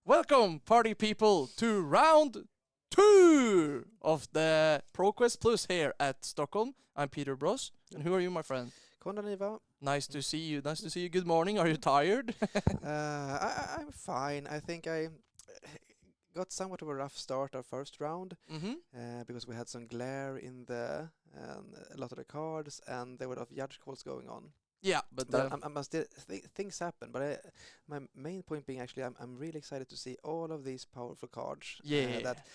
Welcome, party people, to round 2 of the ProQuest Plus here at Stockholm. I'm Peter Bros. And who are you, my friend? Konaniva. Nice to see you. Nice to see you. Good morning. Are you tired? I'm fine. I think I got somewhat of a rough start our first round because we had some glare in a lot of the cards, and there were a lot of judge calls going on. Yeah, but things happen. But my main point being actually, I'm really excited to see all of these powerful cards. Yeah. That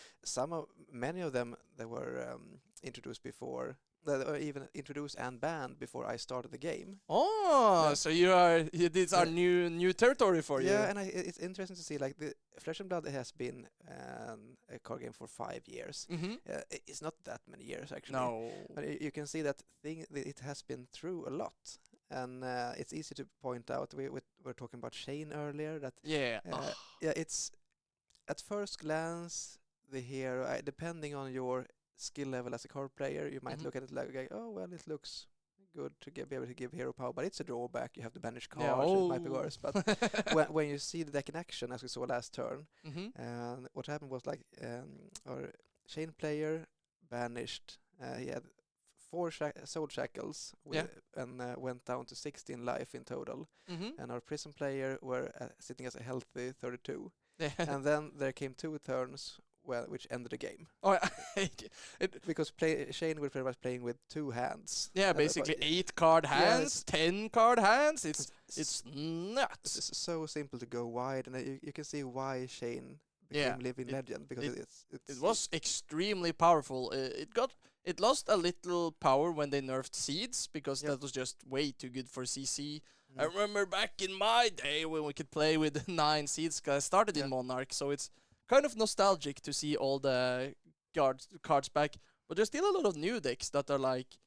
many of them that were introduced before, that were even introduced and banned before I started the game. So these are new territory for you. Yeah, and it's interesting to see, like, the Flesh and Blood has been a card game for 5 years. It's not that many years actually. No. But you can see that it has been through a lot. And it's easy to point out. We were talking about Shane earlier. It's at first glance the hero. Depending on your skill level as a card player, you might look at it like, oh well, it looks good to be able to give hero power, but it's a drawback. You have to banish cards. It might be worse. But when you see the deck in action, as we saw last turn, and what happened was, like, our Shane player banished. He had 4 soul shackles and went down to 16 life in total. And our prison player were sitting as a healthy 32. And then there came 2 turns which ended the game. Because Shane was pretty much playing with 2 hands. Yeah, basically 8 card hands, 10 card hands. It's nuts. It's so simple to go wide, and you can see why Shane became living legend, because it was extremely powerful. It lost a little power when they nerfed seeds, because that was just way too good for CC. I remember back in my day when we could play with 9 seeds, because I started in Monarch, so it's kind of nostalgic to see all the cards back. But there's still a lot of new decks that are like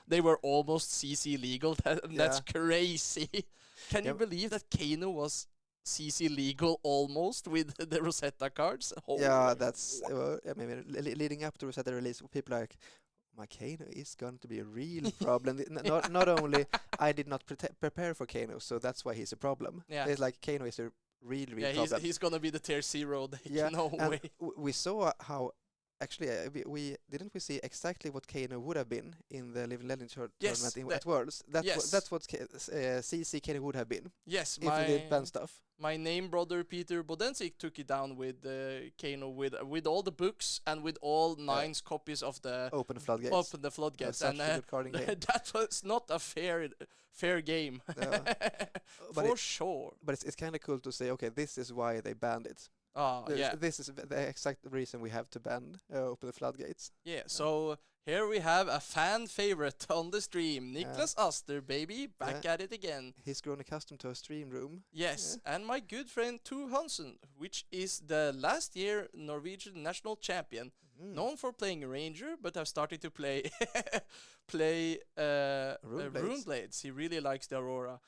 they were almost CC legal. That's crazy. Can you believe that Kano was CC legal almost with the Rosetta cards? That's leading up to Rosetta release, people are like, my Kano is going to be a real problem. Not only I did not prepare for Kano, so that's why he's a problem. It's like Kano is a real problem. He's gonna be the tier 0 deck. No way. We saw how actually we see exactly what Kano would have been in the Living Legend tournament at Worlds. That's what CC Kano would have been. Yes, if we did ban stuff. My name brother Peter Bodensik took it down with Kano with all the books and with all 9 copies of the Open the Floodgates. And that was not a fair game. For sure. But it's kind of cool to say, okay, this is why they banned it. This is the exact reason we have to ban Open the Floodgates. Yeah, so here we have a fan favorite on the stream, Niklas Aster, baby, back at it again. He's grown accustomed to a stream room. Yes, and my good friend Tu Hansen, which is the last year Norwegian national champion, known for playing Ranger, but have started to play Rune Blades. He really likes the Aurora.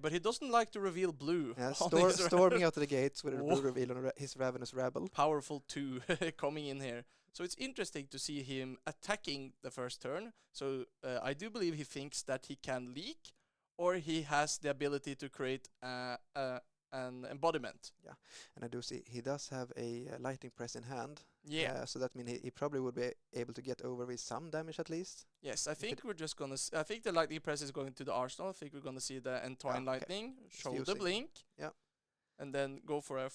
But he doesn't like to reveal blue. Storming out of the gates with a blue reveal on his Ravenous Rabble. Powerful 2 coming in here. So it's interesting to see him attacking the first turn. So I do believe he thinks that he can leak, or he has the ability to create an embodiment. Yeah, and I do see he does have a lightning press in hand. Yeah. So that means he probably would be able to get over with some damage at least. Yes, I think we're just gonna. I think the lightning press is going to the arsenal. I think we're gonna see the Entwine Lightning, show the blink, and then go for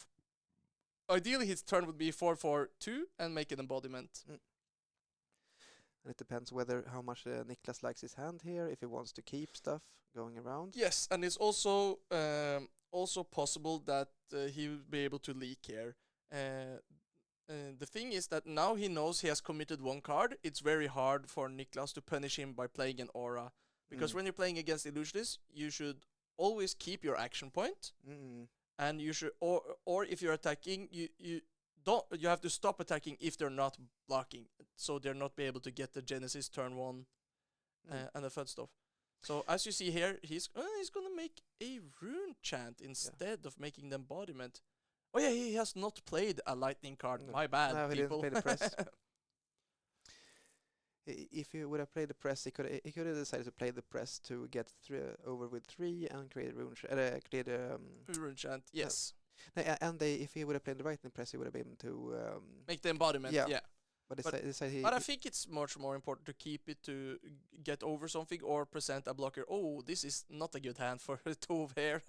ideally his turn would be 4/4/2 and make an embodiment. And it depends how much Niklas likes his hand here, if he wants to keep stuff going around. Yes, and it's also possible that he will be able to leak here. The thing is that now he knows he has committed 1 card. It's very hard for Niklas to punish him by playing an aura, because when you're playing against illusionists, you should always keep your action point, and you should, or if you're attacking, you have to stop attacking if they're not blocking, so they're not be able to get the Genesis turn 1 and the fed stuff. So as you see here, he's gonna make a rune chant instead of making the embodiment. Oh yeah, he has not played a lightning card. No. My bad, no, people. He didn't play the press. If he would have played the press, he could have decided to play the press to get over with 3 and create a rune rune chant. Yes. And if he would have played the right press, he would have been able to make the embodiment. Yeah. But I think it's much more important to keep it to get over something or present a blocker. Oh, this is not a good hand for Tove here.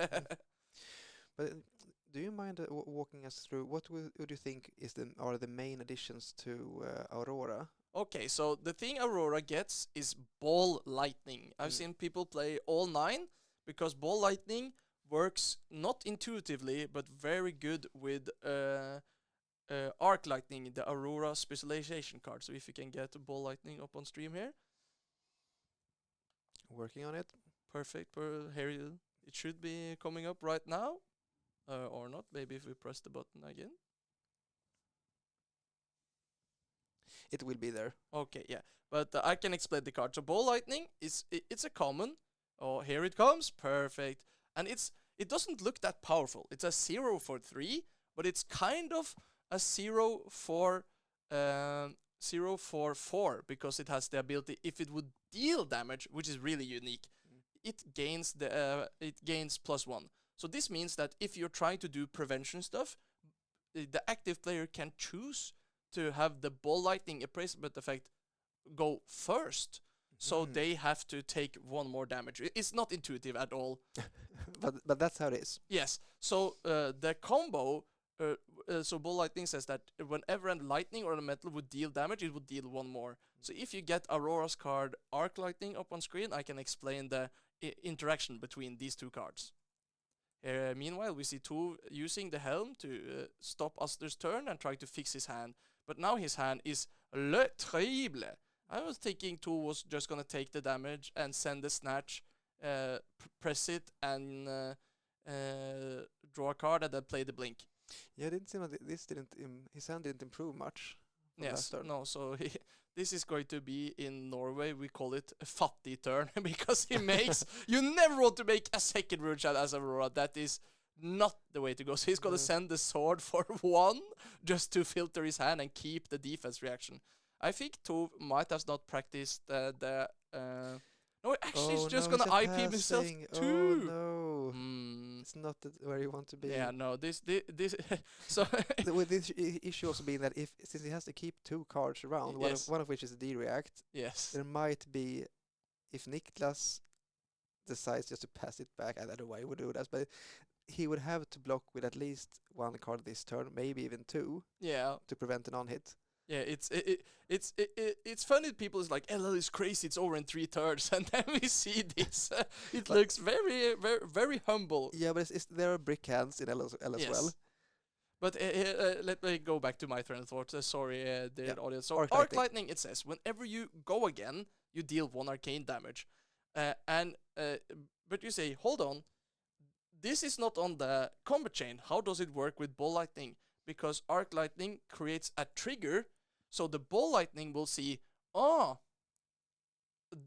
But do you mind walking us through what would you think are the main additions to Aurora? Okay, so the thing Aurora gets is Ball Lightning. I've seen people play all 9 because Ball Lightning works not intuitively but very good with Arc Lightning, the Aurora specialization card. So if you can get Ball Lightning up on stream here. Working on it. Perfect. Here it should be coming up right now. Or not. Maybe if we press the button again. It will be there. Okay, yeah. But I can explain the card. So Ball Lightning it's a common. Oh, here it comes. Perfect. And it doesn't look that powerful. It's a 0 for 3, but it's kind of a 0 for 4 because it has the ability, if it would deal damage, which is really unique, it gains +1. So this means that if you're trying to do prevention stuff, the active player can choose to have the Ball Lightning appraisement effect go first. So they have to take 1 more damage. It's not intuitive at all. but that's how it is. Yes. So the combo, so Ball Lightning says that whenever a lightning or a metal would deal damage, it would deal 1 more. So if you get Aurora's card Arc Lightning up on screen, I can explain the interaction between these 2 cards. Meanwhile, we see Tove using the helm to stop Aster's turn and try to fix his hand. But now his hand is Le Terrible. I was thinking Tove was just gonna take the damage and send the snatch, press it, and draw a card and then play the blink. Yeah, it didn't seem like his hand didn't improve much. Yes, no, so this is going to be, in Norway, we call it a fatty turn, because he makes, you never want to make a second rune shot as Aurora. That is not the way to go. So he's going to send the sword for 1, just to filter his hand and keep the defense reaction. I think Tove might have not practiced no, actually he's just going to IP himself too. Oh no. It's not where you want to be. Yeah, no, this so with this issue also being that since he has to keep 2 cards around, one of which is a D-react, there might be, if Niklas decides just to pass it back, I don't know why he would do that, but he would have to block with at least 1 card this turn, maybe even 2, to prevent an on-hit. Yeah, it's funny. People is like, LL is crazy. It's over in 3 turns, and then we see this. It looks very, very, very humble. Yeah, but there are brick hands in L as well. But let me go back to my train of thought. Sorry, dear audience. So Arc Lightning, it says, whenever you go again, you deal 1 arcane damage, but you say, hold on, this is not on the combat chain. How does it work with Ball Lightning? Because Arc Lightning creates a trigger. So the Ball Lightning will see,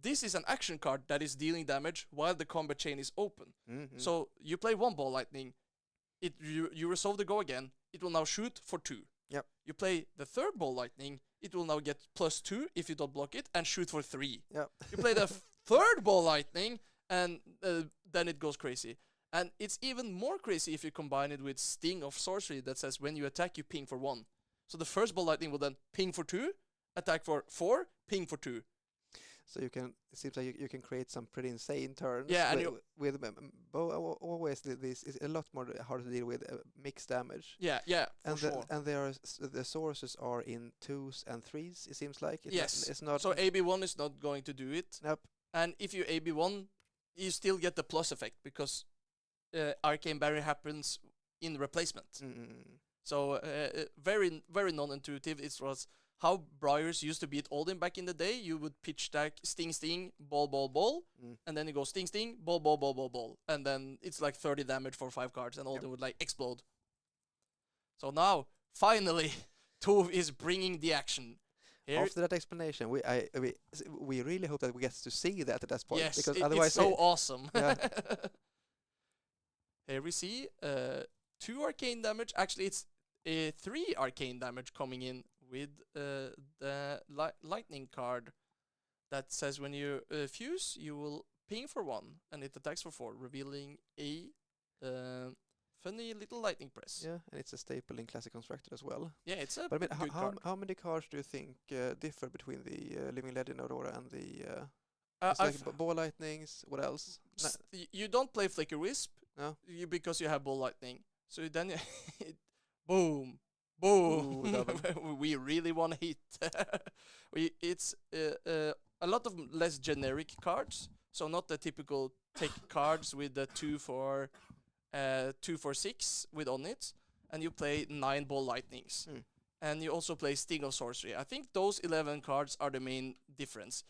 this is an action card that is dealing damage while the combat chain is open. So you play 1 Ball Lightning, you resolve to go again, it will now shoot for 2. Yep. You play the 3rd Ball Lightning, it will now get +2 if you don't block it, and shoot for 3. Yep. You play the 3rd Ball Lightning, and then it goes crazy. And it's even more crazy if you combine it with Sting of Sorcery that says when you attack, you ping for 1. So the 1st Ball Lightning will then ping for 2, attack for 4, ping for 2. So it seems like you can create some pretty insane turns. Yeah, and with always this is a lot more hard to deal with mixed damage. Yeah, for sure. And the sources are in 2s and 3s. It seems like it's not. So AB1 is not going to do it. Nope. And if you AB1, you still get the plus effect because Arcane Barrier happens in replacement. So very, very non-intuitive. It was how Briars used to beat Odin back in the day. You would pitch stack Sting, Sting, ball, ball, ball, and then you go Sting, Sting, ball, ball, ball, ball, ball, and then it's like 30 damage for 5 cards, and Odin would like explode. So now, finally, Tove is bringing the action. Here after that explanation, we really hope that we get to see that at that point. Yes, because otherwise it's so awesome. Yeah. Here we see 2 arcane damage. Actually, it's 3 arcane damage coming in with the lightning card that says when you fuse, you will ping for 1 and it attacks for 4, revealing a funny little lightning press. Yeah, and it's a staple in Classic Constructed as well. Yeah, it's a But I mean, good card. how many cards do you think differ between the Living Legend Aurora and the? It's I've like ball lightnings. What else? you don't play Flicker Wisp No. because you have ball lightning. So then boom, boom. Ooh, we really want to hit. It's a lot of less generic cards. So not the typical take cards with the 2/6 with on it, and you play 9 ball lightnings. And you also play Sting of Sorcery. I think those 11 cards are the main difference.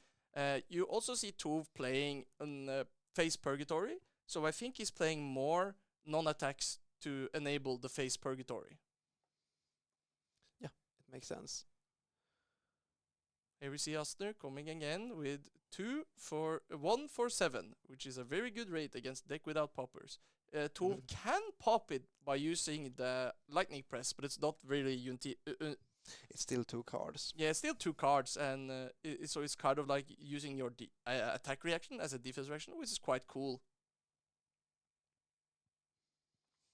You also see Tove playing on Face Purgatory, so I think he's playing more non-attacks to enable the Face Purgatory. Yeah, it makes sense. Here we see Astner coming again with 1 for 7, which is a very good rate against deck without poppers. Tove can pop it by using the Lightning Press, but it's not really it's still 2 cards. Yeah, it's still 2 cards, and so it's kind of like using your attack reaction as a defense reaction, which is quite cool.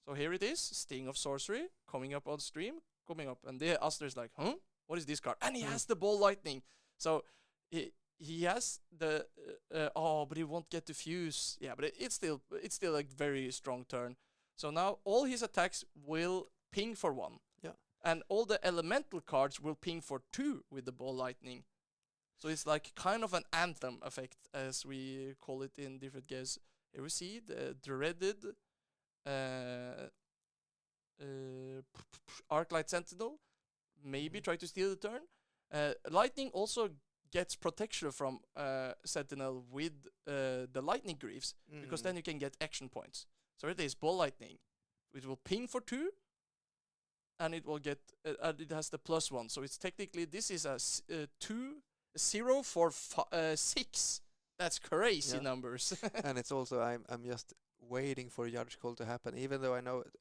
So here it is, Sting of Sorcery, coming up on stream, and there Astner's like, huh? What is this card? And he has the ball lightning. So he has the but he won't get to fuse. Yeah, but it's still a very strong turn. So now all his attacks will ping for 1. Yeah. And all the elemental cards will ping for 2 with the ball lightning. So it's like kind of an anthem effect, as we call it in different games. Here we see the dreaded Arclight Sentinel. Maybe try to steal the turn. Lightning also gets protection from Sentinel with the Lightning Greaves, because then you can get action points. So it is ball lightning. It will ping for 2, and it will get it has the +1. So it's technically, this is a 0 for 6. That's crazy numbers. And it's also, I'm just waiting for Judge Call to happen, even though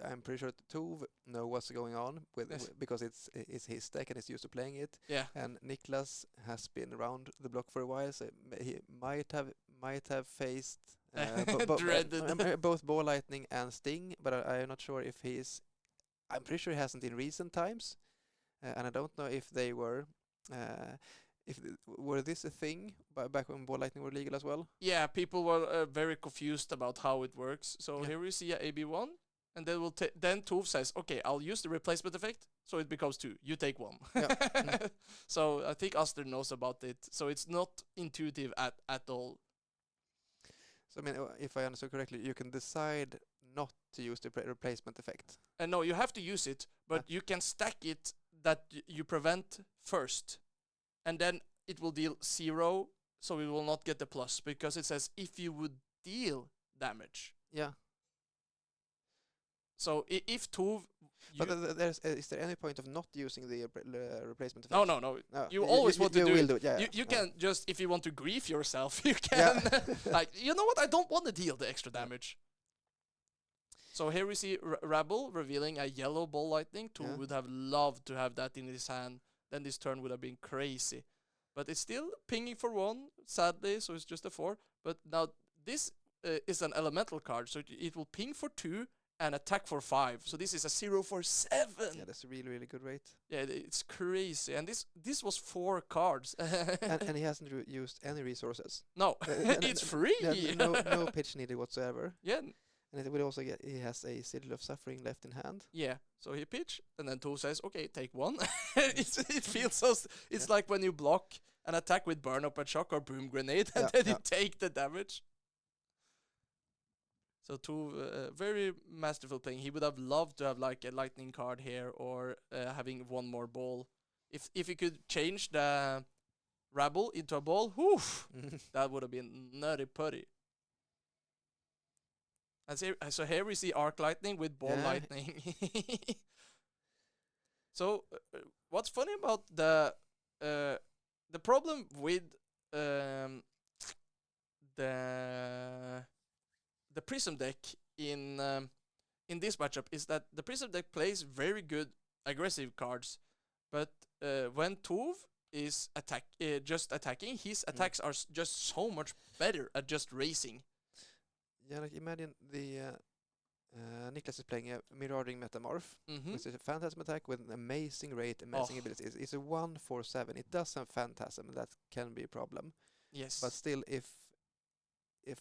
I'm pretty sure Tove know what's going on because it's his deck and he's used to playing it. Yeah. And Niklas has been around the block for a while, so he might have faced both ball lightning and Sting, but I'm not sure if he's. I'm pretty sure he hasn't in recent times, and I don't know if they were. Were this a thing back when ball lightning were legal as well? Yeah, people were very confused about how it works. So here we see a AB1, and then Tove says, "Okay, I'll use the replacement effect, so it becomes 2. You take 1." Yeah. So I think Aster knows about it. So it's not intuitive at all. So I mean, if I understood correctly, you can decide not to use the replacement effect. No, you have to use it, but you can stack it that you prevent first. And then it will deal 0, so we will not get the plus, because it says if you would deal damage. Yeah. So if Tove... But is there any point of not using the replacement effect? No. You always want to do it. Yeah, you can just, if you want to grief yourself, you can... like, you know what? I don't want to deal the extra damage. So here we see Rabble revealing a yellow ball lightning. Tove would have loved to have that in his hand. Then this turn would have been crazy. But it's still pinging for 1, sadly, so it's just a 4. But now this is an elemental card, so it will ping for 2 and attack for 5. So this is a 0 for 7. Yeah, that's a really, really good rate. Yeah, it's crazy. And this was 4 cards. and he hasn't used any resources. No, it's free. No pitch needed whatsoever. Yeah. And it will also he has a Sigil of Suffering left in hand. Yeah, so he pitch, and then Tove says, "Okay, take 1." It feels so. It's like when you block an attack with Burn Up and Shock or Boom Grenade, and then you take the damage. So Tove, very masterful playing. He would have loved to have like a lightning card here, or having 1 more ball. If he could change the Rabble into a ball, that would have been nutty putty. And so here we see Arc Lightning with Ball Lightning. So what's funny about the problem with the Prism deck in this matchup is that the Prism deck plays very good aggressive cards, but when Tove is just attacking, his attacks are just so much better at just racing. Yeah, like imagine the Niklas is playing a Marauding Metamorph, which is a Phantasm attack with an amazing rate, amazing abilities. It's a 1/4/7. It does have Phantasm, that can be a problem. Yes. But still, if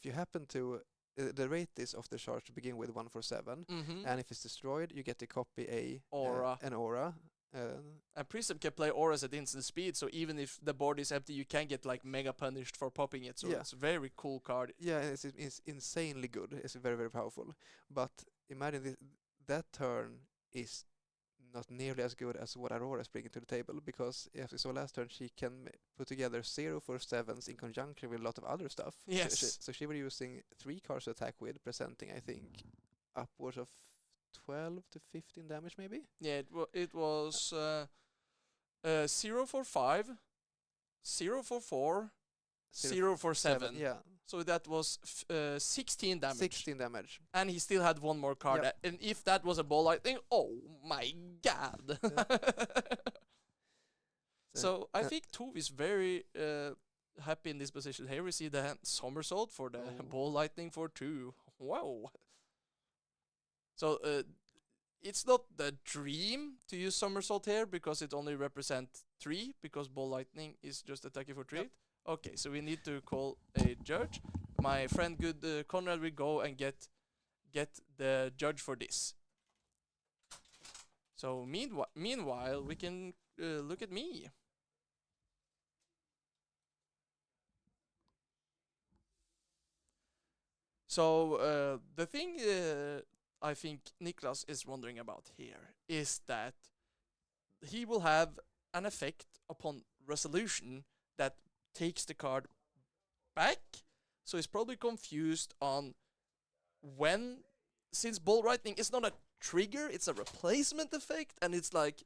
you happen to... the rate is off the charge to begin with 1/4/7, and if it's destroyed, you get to copy an aura. And Prism can play auras at instant speed, so even if the board is empty, you can get like mega punished for popping it. So it's a very cool card. Yeah, it's insanely good. It's very, very powerful. But imagine that turn is not nearly as good as what Aurora is bringing to the table, because as we saw last turn, she can put together 0/7s in conjunction with a lot of other stuff. Yes. So she was using 3 cards to attack with, presenting, I think, upwards of 12 to 15 damage, maybe? Yeah, it was 0/5, 0/4, 0/7. Yeah. So that was 16 damage. 16 damage. And he still had one more card. Yep. And if that was a ball lightning, oh my god. So I think Tove is very happy in this position. Here we see the somersault for the ball lightning for 2. Wow. So it's not the dream to use somersault here, because it only represents 3, because ball lightning is just attacking for 3. Yep. Okay, so we need to call a judge. My friend good Conrad will go and get the judge for this. So meanwhile we can look at me. So the thing I think Niklas is wondering about here is that he will have an effect upon resolution that takes the card back. So he's probably confused on when, since ball lightning is not a trigger, it's a replacement effect, and it's like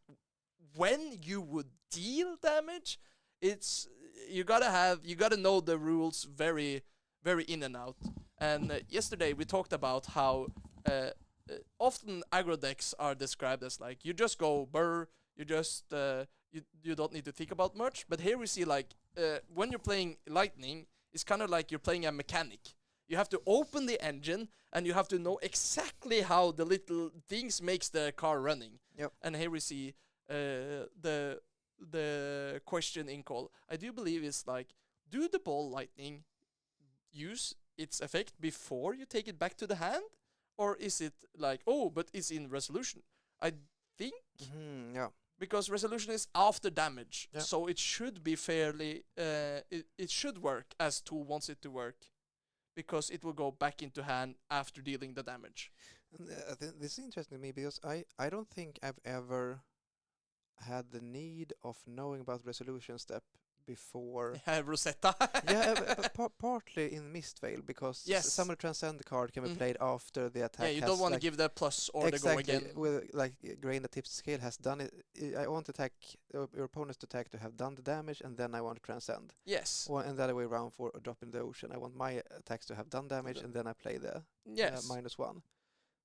when you would deal damage. It's you gotta know the rules very, very in and out. And yesterday we talked about how often aggro decks are described as like you just go burr, you just you don't need to think about much. But here we see like when you're playing lightning, it's kind of like you're playing a mechanic. You have to open the engine and you have to know exactly how the little things makes the car running. Yep. And here we see the question in call. I do believe it's like, do the ball lightning use its effect before you take it back to the hand? Or is it like, oh, but it's in resolution? I think... yeah. Because resolution is after damage, so it should be fairly... it should work as tool wants it to work, because it will go back into hand after dealing the damage. This is interesting to me, because I don't think I've ever had the need of knowing about resolution step before. Rosetta. but partly in Mistveil, because Summon Transcend card can be played after the attack. Yeah, you don't want to give the plus or the go again. With like grain that tips scale has done it. I want to attack your opponent's attack to have done the damage, and then I want to transcend. Yes. And the other way around for a drop in the ocean. I want my attacks to have done damage, and then I play the -1.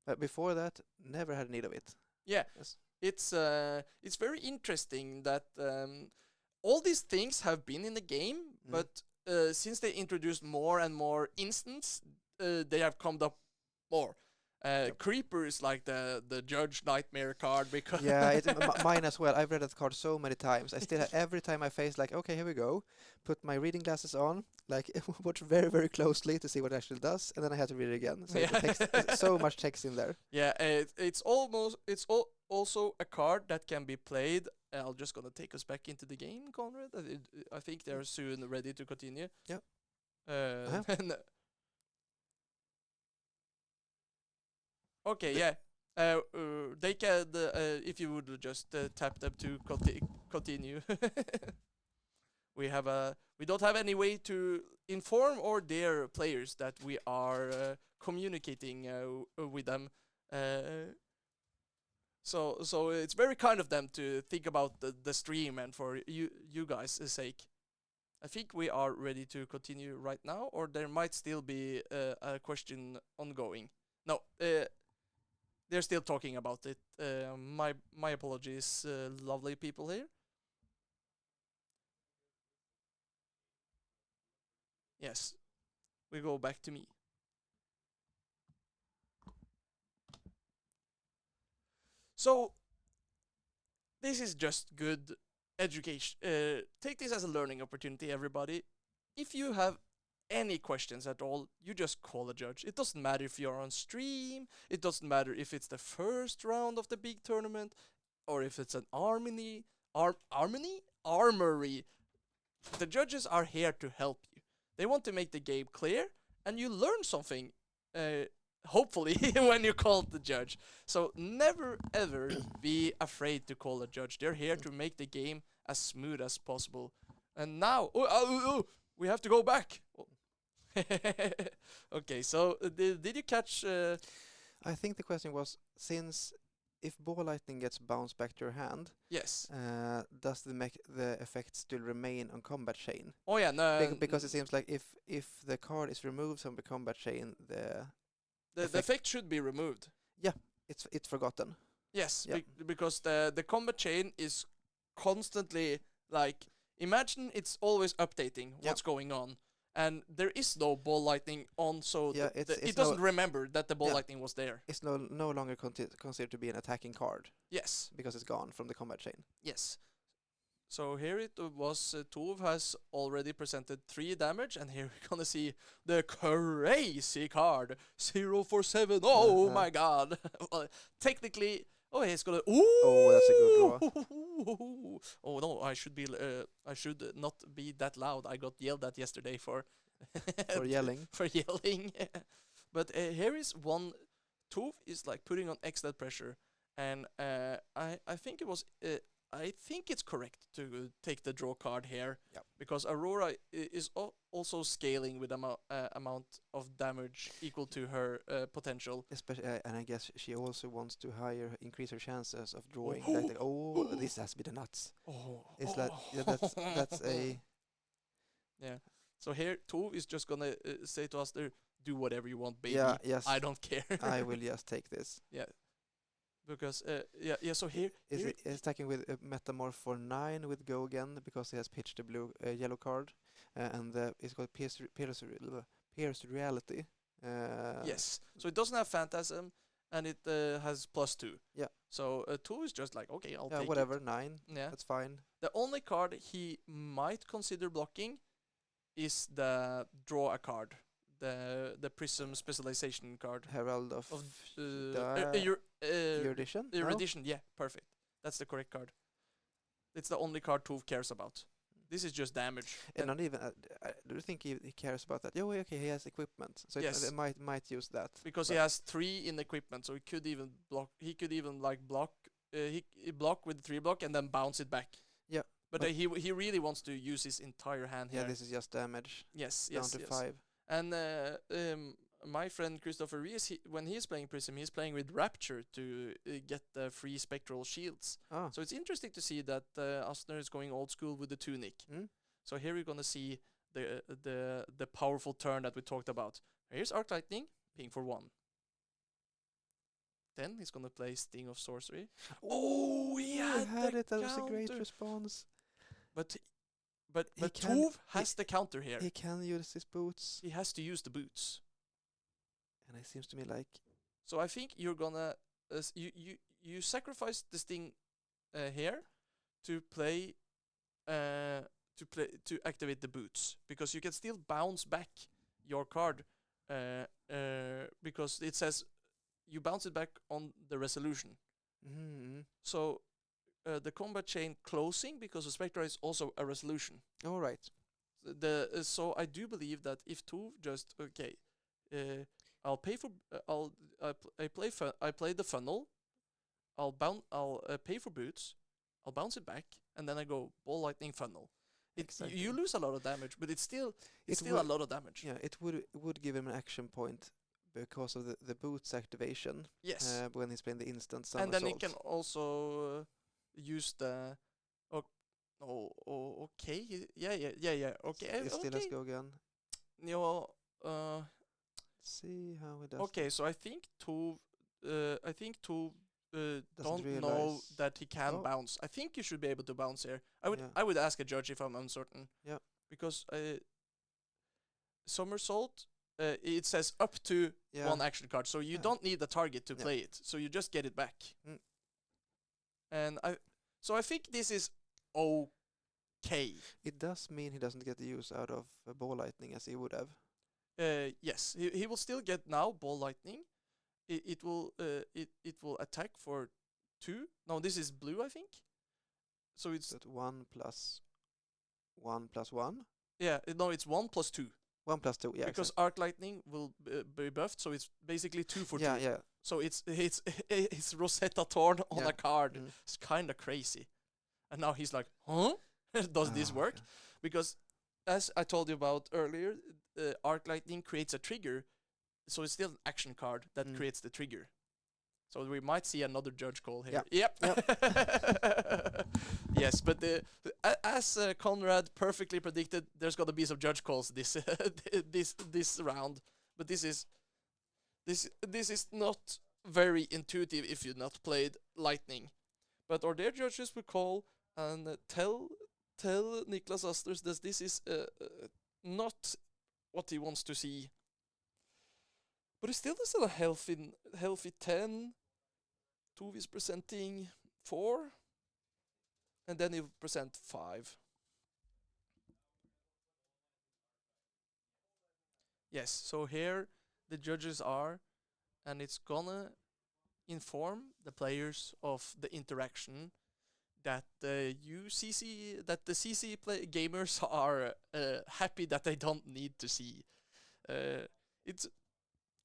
But before that, never had need of it. Yeah. Yes. It's very interesting that all these things have been in the game, but since they introduced more and more instants, they have come up more. Creeper is like the Judge Nightmare card, because mine as well. I've read that card so many times. I still every time I face like, okay, here we go, put my reading glasses on, like watch very, very closely to see what it actually does, and then I have to read it again. So the text, so much text in there. Yeah, it's also a card that can be played. I'm just gonna take us back into the game, Conrad. I think they're soon ready to continue. Yeah. Okay, yeah. They can, if you would just tap them to continue. We don't have any way to inform or dare players that we are communicating with them. So it's very kind of them to think about the stream and for you guys' sake. I think we are ready to continue right now, or there might still be a question ongoing. No, they're still talking about it. My apologies, lovely people here. Yes, we go back to me. So this is just good education. Take this as a learning opportunity, everybody. If you have any questions at all, you just call a judge. It doesn't matter if you're on stream. It doesn't matter if it's the first round of the big tournament or if it's an armory. Armory. The judges are here to help you. They want to make the game clear, and you learn something. Hopefully, when you call the judge. So never ever be afraid to call a judge. They're here to make the game as smooth as possible. And now, we have to go back. Okay, so did you catch? I think the question was, since if ball lightning gets bounced back to your hand, Yes. does the effect still remain on combat chain? Oh yeah, no. Because it seems like if the card is removed from the combat chain, the effect should be removed. Yeah, it's forgotten. Yes, Yeah. because the combat chain is constantly like, imagine it's always updating what's going on, and there is no ball lightning on, so it doesn't remember that the ball lightning was there. It's no longer considered to be an attacking card. Yes, because it's gone from the combat chain. Yes. So here it was. Tove has already presented 3 damage, and here we're gonna see the crazy card 047. Oh my god! Well, technically, he's gonna. Ooh! Oh, that's a good draw. Oh no, I should not be that loud. I got yelled at yesterday for for yelling. For yelling. But here is one. Tove is like putting on excellent pressure, and I think it was. I think it's correct to take the draw card here, because Aurora is also scaling with amount of damage equal to her potential. Especially, and I guess she also wants to increase her chances of drawing. This has to be the nuts. It's like that's a. Yeah. So here, Tove is just gonna say to us, "There, do whatever you want, baby. Yeah. Yes. I don't care. I will just take this." Yeah. Because so here is attacking with a metamorph for 9 with go again, because he has pitched a yellow card, and it's called pierced reality. Yes, so it doesn't have phantasm, and it has +2. Yeah. So 2 is just like, okay, I'll take whatever, it. 9. Yeah, that's fine. The only card he might consider blocking is the draw a card. The Prism specialization card. Herald of Erudition? Erudition, yeah, perfect. That's the correct card. It's the only card Tove cares about. This is just damage. And not even. Do you think he cares about that? Yeah, okay, he has equipment, so yes. It might use that. Because he has 3 in equipment, so he could even block. He could even like block. He block with 3 block and then bounce it back. Yeah. But he really wants to use his entire hand here. Yeah, this is just damage. Yes, down to 5. And my friend Christopher Rees, when he's playing Prism, he's playing with Rapture to get the free spectral shields. So it's interesting to see that Asner is going old school with the tunic. So here we're gonna see the powerful turn that we talked about. Here's Arc Lightning, ping for 1. Then he's gonna play Sting of Sorcery. Oh, he had it. That was a great response. But Tove has the counter here. He can use his boots. He has to use the boots. And it seems to me like. So I think you're gonna you sacrifice the Sting here to play to activate the boots, because you can still bounce back your card because it says you bounce it back on the resolution. So. The combat chain closing, because the Spectra is also a resolution. All right. So I do believe that if Tove just I'll pay for I play the funnel. I'll pay for boots. I'll bounce it back, and then I go ball lightning funnel. Exactly. You lose a lot of damage, but it's still a lot of damage. Yeah, it would give him an action point because of the boots activation. Yes. When he's playing the instant somersault. And then he can also. Use the okay, yeah, okay. Still let's go again. See how it does. Okay, so I think Tove don't know that he can bounce. I think you should be able to bounce here. I would ask a judge if I'm uncertain. Yeah. Because somersault it says up to 1 action card, so you don't need the target to play it. So you just get it back. And I think this is okay. It does mean he doesn't get the use out of ball lightning as he would have. Yes, he will still get now ball lightning. It will attack for 2. No, this is blue, I think. So it's that 1 plus 1 plus 1. Yeah, no, it's 1 plus 2. 1 plus 2, yeah. Because exactly. arc lightning will be buffed, so it's basically 2 for 2. Yeah. So it's Rosetta Thorn on a card. Mm. It's kind of crazy. And now he's like, huh? Does this work? Okay. Because as I told you about earlier, arc lightning creates a trigger, so it's still an action card that creates the trigger. So we might see another judge call here. Yep. Yes, but as Conrad perfectly predicted, there's gonna be some judge calls this this round. But this is not very intuitive if you've not played Lightning. But our dear judges will call and tell Niklas Asters that this is not what he wants to see. But he still is a healthy 10. Tove is presenting 4. And then he'll present 5. Yes, so here the judges are, and it's gonna inform the players of the interaction that the CC gamers are happy that they don't need to see. It's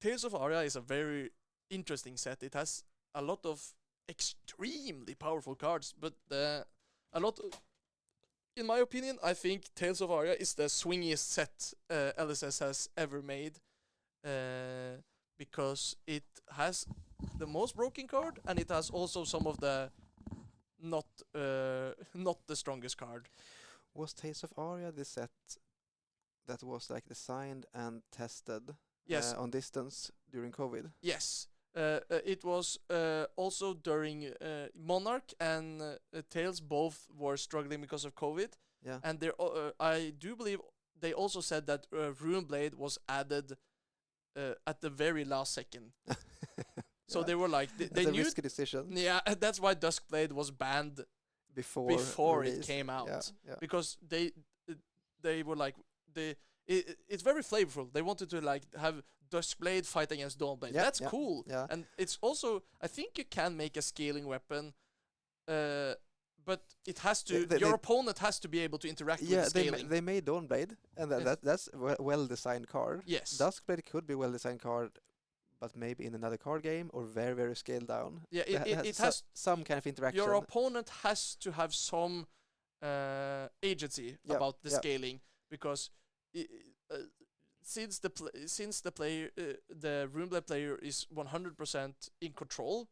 Tales of Aria is a very interesting set. It has a lot of extremely powerful cards, but in my opinion, I think Tales of Aria is the swingiest set LSS has ever made, because it has the most broken card, and it has also some of the not the strongest card. Was Tales of Aria the set that was like designed and tested on distance during COVID? Yes. It was also during Monarch and Tales both were struggling because of COVID. Yeah. And I do believe they also said that Runeblade was added at the very last second. So they were like, they knew. A risky decision. Yeah, that's why Duskblade was banned before it came out. Yeah. Because they were like, it's very flavorful. They wanted to like have Duskblade fight against Dawnblade. That's cool. Yeah. And it's also, I think you can make a scaling weapon, but it has to. Your opponent has to be able to interact with the scaling. They made Dawnblade, and that's a well-designed card. Yes. Duskblade could be a well-designed card, but maybe in another card game or very, very scaled down. Yeah, it has some kind of interaction. Your opponent has to have some agency about the scaling, because since the Runeblade player is 100% in control,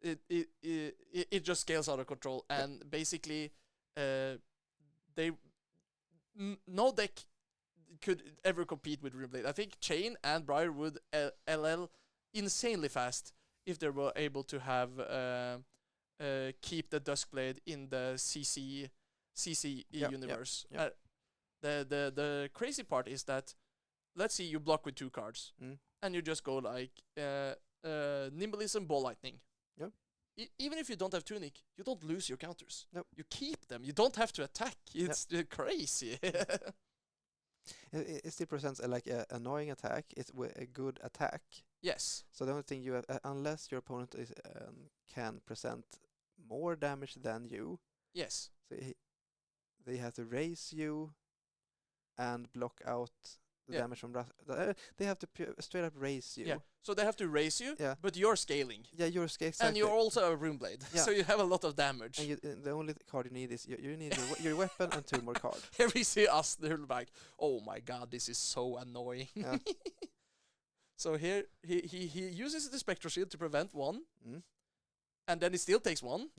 it just scales out of control, and basically no deck could ever compete with Runeblade. I think Chain and Briar would LL insanely fast if they were able to have keep the Duskblade in the CC universe. The crazy part is that, let's see, you block with 2 cards, and you just go like Nimblism, Ball Lightning. Yep. Even if you don't have Tunic, you don't lose your counters. Nope. You keep them. You don't have to attack. It's crazy. It still presents like an annoying attack. It's a good attack. Yes. So the only thing you have, unless your opponent is can present more damage than you. Yes. So they have to raise you and block out the damage from they have to straight up raise you. Yeah. So they have to raise you, Yeah. but you're scaling. Yeah, you're scaling. Exactly. And you're also a Runeblade, so you have a lot of damage. And the only card you need is you need your weapon and 2 more cards. Here we see us, they're like, oh my god, this is so annoying. Yeah. So here he uses the Spectral Shield to prevent 1, and then he still takes 1,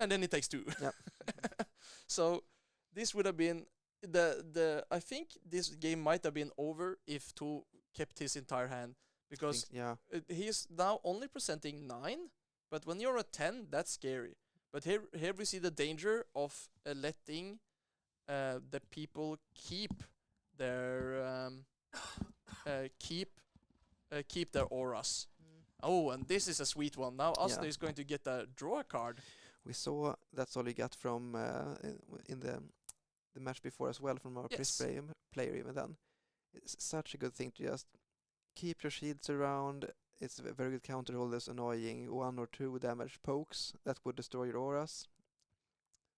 and then he takes 2. Yep. So this would have been I think this game might have been over if Tu kept his entire hand, because he's now only presenting 9, but when you're at 10, that's scary. But here we see the danger of letting the people keep their auras. Oh, and this is a sweet one. Now Asta is going to get a draw card. We saw that's all he got from in the match before as well from our Yes. player even then. It's such a good thing to just keep your shields around. It's a very good counter all those annoying 1 or 2 damage pokes that would destroy your auras.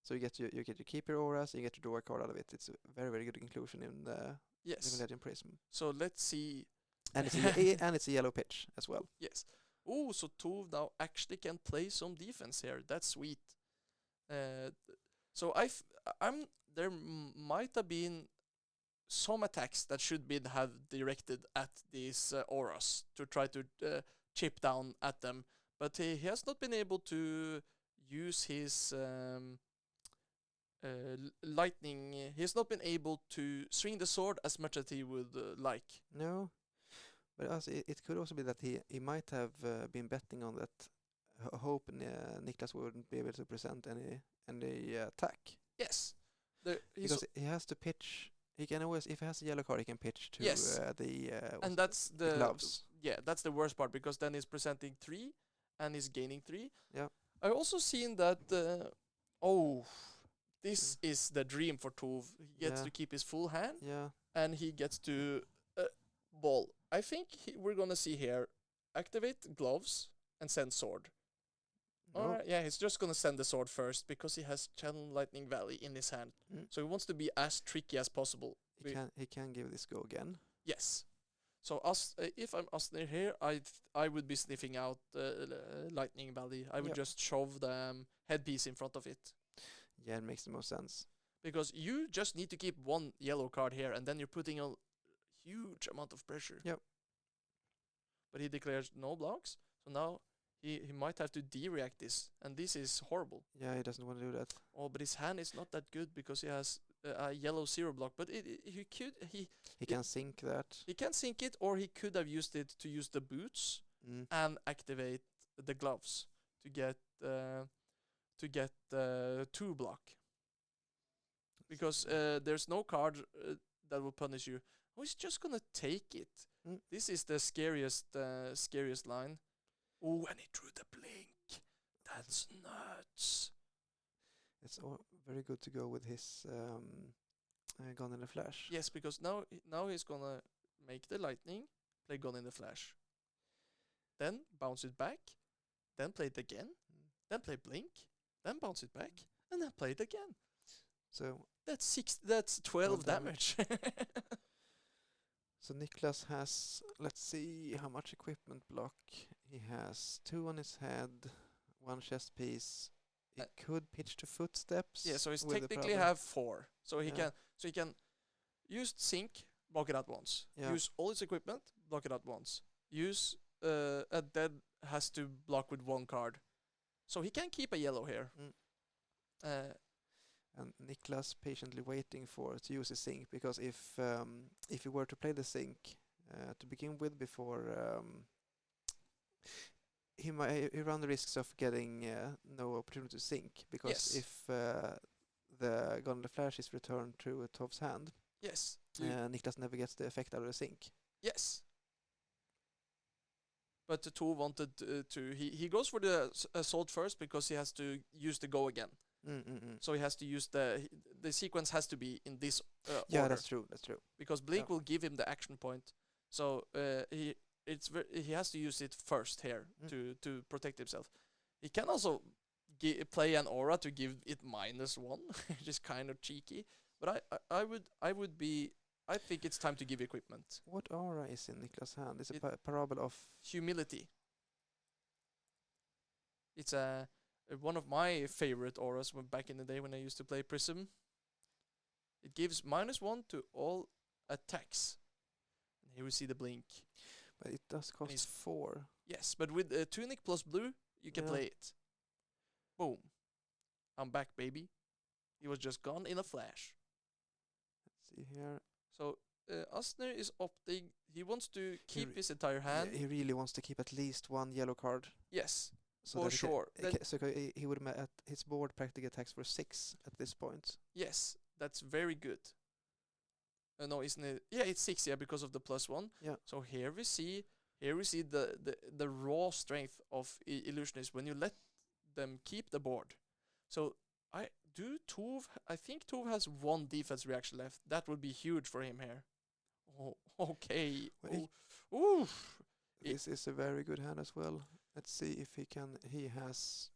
So you get to keep your auras, you get to draw a card out of it. It's a very, very good inclusion in the Yes. Living Legend Prism. So let's see. And it's a yellow pitch as well. Yes. Oh, so Tove now actually can play some defense here. That's sweet. So there might have been some attacks that should have directed at these auras to try to chip down at them, but he has not been able to use his lightning. He has not been able to swing the sword as much as he would like. No, but also it could also be that he might have been betting on that, hoping Niklas wouldn't be able to present any attack. Yes, because he has to pitch. He can always, if he has a yellow card, he can pitch to and that's the gloves. Yeah, that's the worst part, because then he's presenting 3 and he's gaining 3. Yeah. I also seen that. This is the dream for Tove. He gets to keep his full hand. Yeah. And he gets to ball. I think we're gonna see here activate gloves and send sword. No. Alright, yeah, he's just gonna send the sword first because he has Channel Lightning Valley in his hand. So he wants to be as tricky as possible. He can give this go again. Yes. So if I'm Asner here, I would be sniffing out Lightning Valley. I would just shove the headpiece in front of it. Yeah, it makes the most sense. Because you just need to keep 1 yellow card here, and then you're putting a huge amount of pressure. Yep. But he declares no blocks, so now he might have to de-react this, and this is horrible. Yeah, he doesn't want to do that. Oh, but his hand is not that good because he has a yellow 0 block. But he can sink that. He can sink it, or he could have used it to use the boots and activate the gloves to get 2 block. Because there's no card that will punish you. Oh, he's just gonna take it. This is the scariest line. Oh, and he drew the blink. That's nuts. It's very good to go with his Gone in the Flash. Yes, because now he's gonna make the lightning, play Gone in the Flash. Then bounce it back, then play it again, then play blink, then bounce it back, and then play it again. So that's 12 damage. So Niklas has, let's see how much equipment block. He has 2 on his head, 1 chest piece. He could pitch to footsteps. Yeah, so he's technically have 4. So he can use sink, block it at once. Yeah. Use all his equipment, block it at once. Use a dead has to block with 1 card. So he can keep a yellow here. And Niklas patiently waiting to use his sink, because if he were to play the sink to begin with before he run the risks of getting no opportunity to sink, because if the Gone in the Flash is returned to Tov's hand, Niklas never gets the effect out of the sink. Yes. But Tove wanted to he goes for the assault first because he has to use the go again. So he has to use the sequence has to be in this yeah, order. that's true. Because Blink will give him the action point. So he has to use it first here to protect himself. He can also play an aura to give it -1, which is kind of cheeky. But I think it's time to give equipment. What aura is in Niklas' hand? It's a parable of humility. It's one of my favorite auras back in the day when I used to play Prism. It gives -1 to all attacks. And here we see the blink. But it does cost 4. Yes, but with Tunic plus blue, you can play it. Boom. I'm back, baby. He was just gone in a flash. Let's see here. So Asner is opting. He wants to keep his entire hand. He really wants to keep at least 1 yellow card. Yes. So for sure. So he would have at his board practically attacks for 6 at this point. Yes, that's very good. No, isn't it? Yeah, it's 6. Yeah, because of the +1. Yeah. So here we see the raw strength of illusionists when you let them keep the board. So I think Tove has one defense reaction left. That would be huge for him here. Oh, okay. Ooh. This is a very good hand as well. Let's see if he can. He has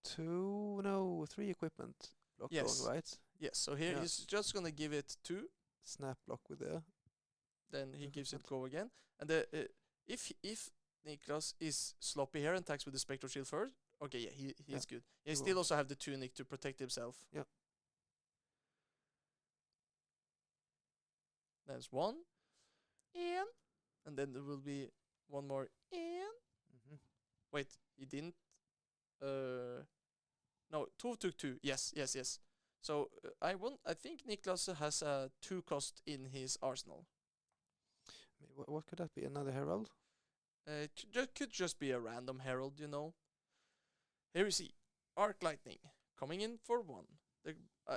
3 equipment block going, right? Yes. So here he's just gonna give it 2. Snap block with the. Then he gives it go again. And if Niklas is sloppy here and attacks with the Spectral Shield first, okay, yeah, he's good. He still also have the tunic to protect himself. Yeah. There's 1. And then there will be one more Wait, he didn't. No, Tove took 2. Yes. So I think Niklas has a 2 cost in his arsenal. What could that be? Another herald? It could just be a random herald, you know. Here you see Arc Lightning coming in for 1.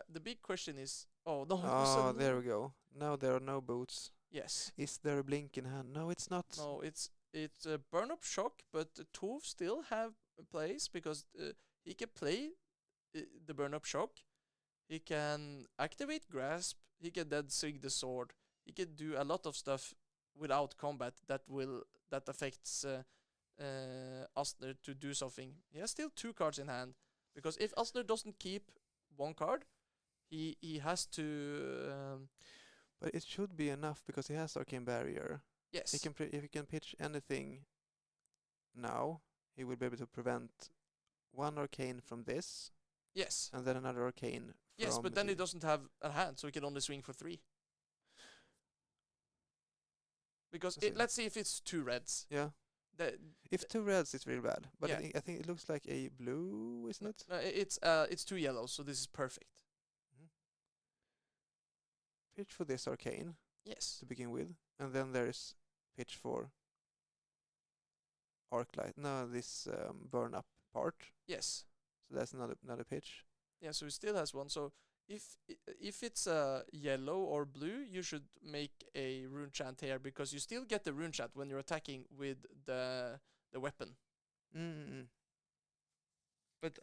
The big question is, there we go. Now there are no boots. Yes. Is there a blink in hand? No, it's not. No, it's a burn up shock, but Tove still have a place because he can play the burn up shock. He can activate grasp. He can then swing the sword. He can do a lot of stuff without combat that affects Asner to do something. He has still 2 cards in hand because if Asner doesn't keep 1 card, he has to. But it should be enough because he has Arcane Barrier. Yes. If he can pitch anything now, he will be able to prevent 1 Arcane from this. Yes. And then another Arcane. Yes, but then he doesn't have a hand, so he can only swing for 3. Because let's see if it's 2 reds. Yeah. If 2 reds, it's really bad. But yeah. I think it looks like a blue, isn't it? It's 2 yellows, so this is perfect. Pitch for this Arcane. Yes. To begin with, and then there is pitch for Arc Light. No, this burn up part. Yes. So that's another pitch. Yeah, so he still has 1. So if it's yellow or blue, you should make a rune chant here because you still get the rune chant when you're attacking with the weapon. But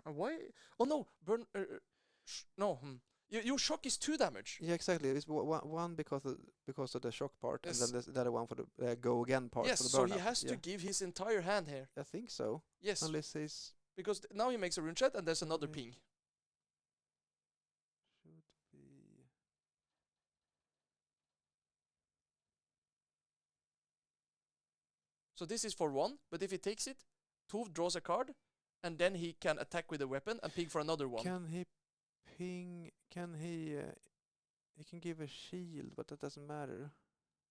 why? Oh no, burn. No. Your shock is 2 damage. Yeah, exactly. It's one because of the shock part, yes. And then the other one for the go again part. Yes, for the so burn he up. has to give his entire hand here. I think so. Yes. Unless he's... Because now he makes a rune chat and there's another ping. Should be... So this is for 1, but if he takes it, Tove draws a card, and then he can attack with a weapon and ping for another 1. Can he ping? Can he... he can give a shield, but that doesn't matter.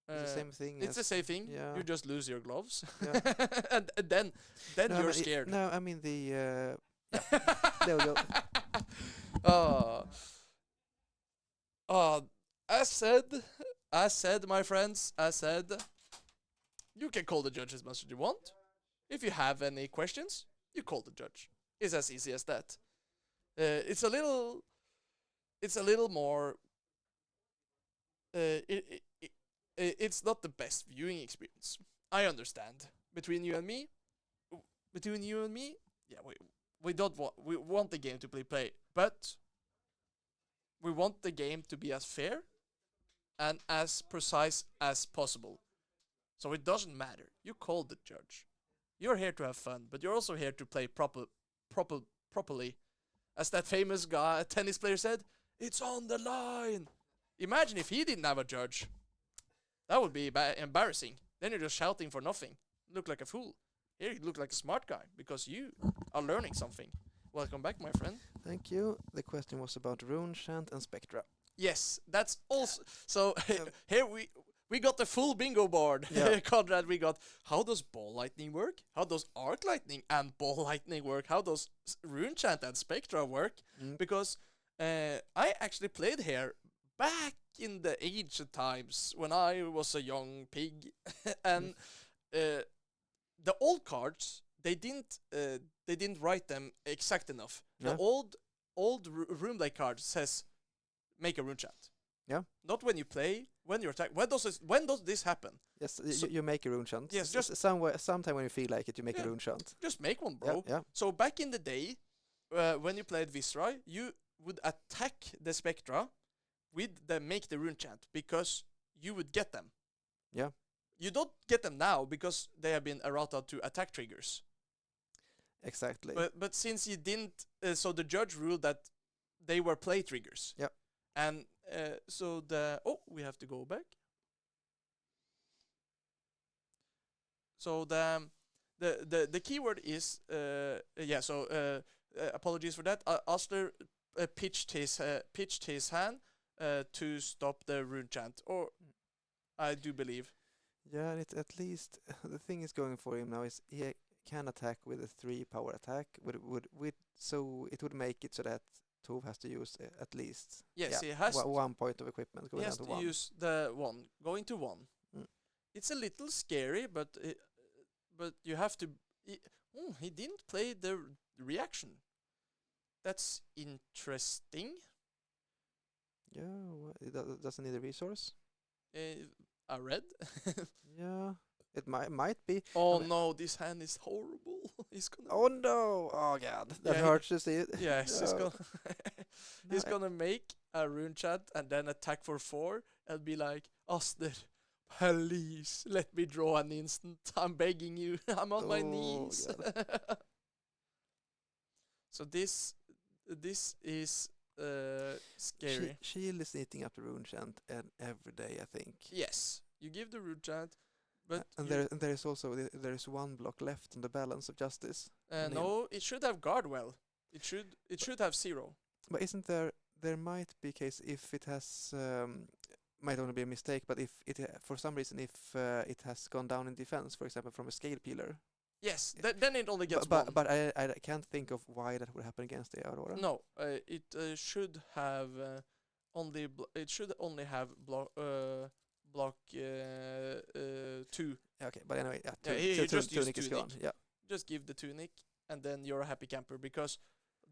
It's the same thing. It's the same thing. Yeah. You just lose your gloves. Yeah. and then you're scared. No, I mean the... there we go. As said, my friends, you can call the judge as much as you want. If you have any questions, you call the judge. It's as easy as that. It's a little more. It's not the best viewing experience. I understand. Between you and me, yeah, we want the game to play, but we want the game to be as fair and as precise as possible. So it doesn't matter. You call the judge. You're here to have fun, but you're also here to play properly. As that famous guy, tennis player said, it's on the line. Imagine if he didn't have a judge. That would be embarrassing. Then you're just shouting for nothing. Look like a fool. Here you look like a smart guy because you are learning something. Welcome back, my friend. Thank you. The question was about Rune Chant and Spectra. Yes, that's also... So here we got the full bingo board. Yeah. Conrad, we got how does Ball Lightning work? How does Arc Lightning and Ball Lightning work? How does Rune Chant and Spectra work? Because I actually played here back in the ancient times when I was a young pig. And the old cards, they didn't write them exact enough. Yeah. The old Runeblade card says make a rune chant. Yeah. Not when you play, when you attack. When does this happen? Yes, So- you make a rune chant. Yes, just- sometime when you feel like it, you make a Yeah. rune chant. Just make one, Yeah, bro. yeah. So back in the day, when you played Visceroy, you would attack the Spectra with the make the rune chant because you would get them. Yeah. You don't get them now because they have been errata to attack triggers. Exactly. But since you didn't, so the judge ruled that they were play triggers. Yeah. And so we have to go back. So the keyword is apologies for that. Osler pitched his hand to stop the rune chant, or I do believe. Yeah, and it at least the thing is going for him now is he can attack with a 3 power attack. So it would make it so that Tove has to use at least He has 1 point of equipment going he has down to to 1. use the 1 going to 1. Mm. It's a little scary, but you have to. He didn't play the reaction. That's interesting. Yeah, it doesn't need a resource. I read. Yeah, it might be. Oh I mean- no, this hand is horrible. He's gonna. Oh no! Oh god, that Yeah, hurts to see it. Yes, he's No. gonna. He's No, gonna make a rune chant and then attack for 4 and be like, Oster, please let me draw an instant. I'm begging you. I'm on my Oh, knees. So this is scary. Shield is eating up the rune chant and every day, I think. Yes, you give the rune chant, but And there is also there is 1 block left on the balance of justice. on him. no, it should have guard well. It should have 0. But isn't there might be a case if it has might only be a mistake, but if it for some reason if it has gone down in defense, for example, from a scale peeler. Yes, then it only gets But 1. but I can't think of why that would happen against the Aurora. No, it should have it should only have block 2. Okay, but anyway, yeah, you just use tunic is gone. tunic. Yeah, Just give the tunic, and then you're a happy camper because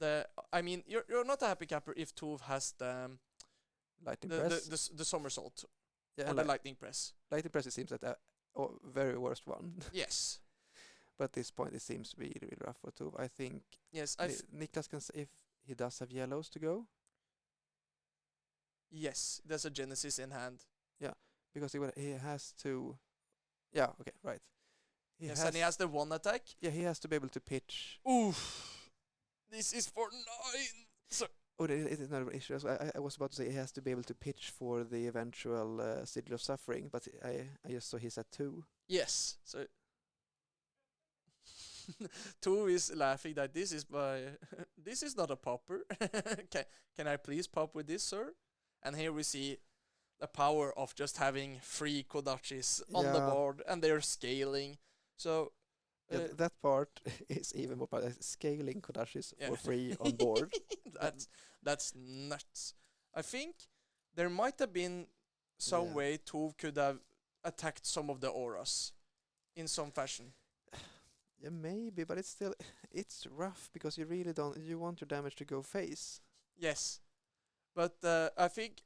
you're not a happy camper if Tove has lightning press. the somersault Yeah, or and the lightning press. lightning press it seems that very worst one. Yes, But at this point it seems really really rough for Tove. I think yes, Niklas can say if he does have yellows to go yes. There's a Genesis in hand. because he has to. Yeah, okay, right. And he has the 1 attack. Yeah, he has to be able to pitch. Oof, this is for 9. So Oh, it is not an issue. I was about to say he has to be able to pitch for the eventual Sigil of Suffering, but I just saw he's at 2. yes, so. 2 is laughing that this is this is not a popper. Can I please pop with this, sir? And here we see the power of just having 3 Kodachis on the Yeah. board, and they're scaling. So Yeah, that part is even more part scaling Kodashis Yeah. for free on board. that's nuts. I think there might have been some Yeah. way Tove could have attacked some of the auras in some fashion. Yeah, maybe, but it's rough because you really you want your damage to go face. Yes, but I think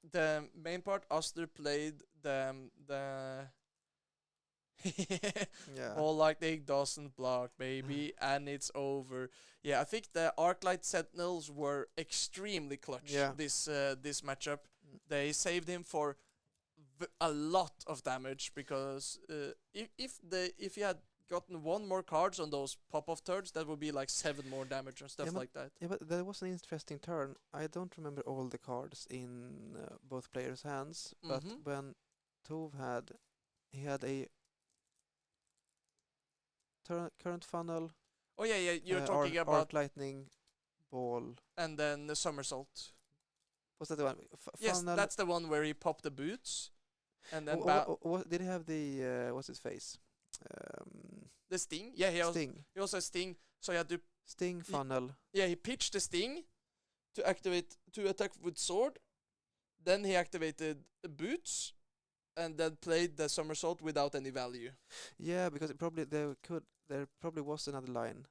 the main part Oster played the Yeah. all lightning doesn't block, baby, and it's over. Yeah, I think the Arclight Sentinels were extremely clutch. Yeah. This matchup, Mm. they saved him for a lot of damage because if he had gotten 1 more cards on those pop-off turns, that would be like 7 more damage and stuff Yeah, but- like that. Yeah, but there was an interesting turn. I don't remember all the cards in both players' hands, but Mhm. when Tove he had a current funnel. Oh yeah, you're talking arc about lightning ball. and then the somersault. Was that the one? Yes, Funnel. that's the one where he popped the boots, and then Did he have the what's his face? the sting. Yeah, he also has sting. So he had to Sting funnel. he pitched the sting to attack with sword. Then he activated the boots, and then played the somersault without any value. Yeah, because there probably was another line.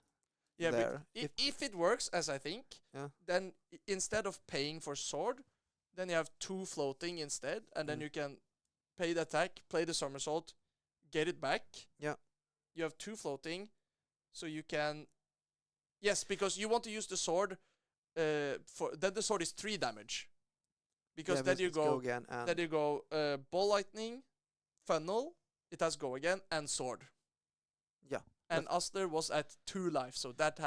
Yeah, there. if it works as I think, Yeah. then instead of paying for sword, then you have 2 floating instead, and then Mm. you can pay the attack, play the somersault, get it back. Yeah. You have 2 floating, so you can... Yes, because you want to use the sword, for then the sword is 3 damage. Because Yeah, then you it's go go, again and ball lightning, funnel, it has go again, and sword. yeah. And Aster was at 2 life, so that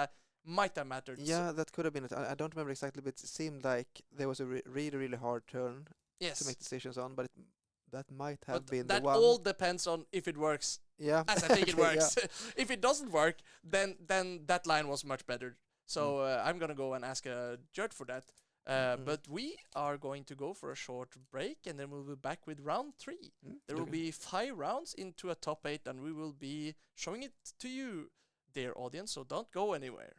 might have mattered. Yeah, that could have been it. I don't remember exactly, but it seemed like there was a really, really hard turn Yes. to make decisions on, but that might have But been that the one. all depends on if it works, Yeah. as I think it Okay, works. If it doesn't work, then that line was much better. So I'm gonna go and ask a judge for that. But we are going to go for a short break, and then we'll be back with round 3. There will be 5 rounds into a top 8, and we will be showing it to you, dear audience, so don't go anywhere.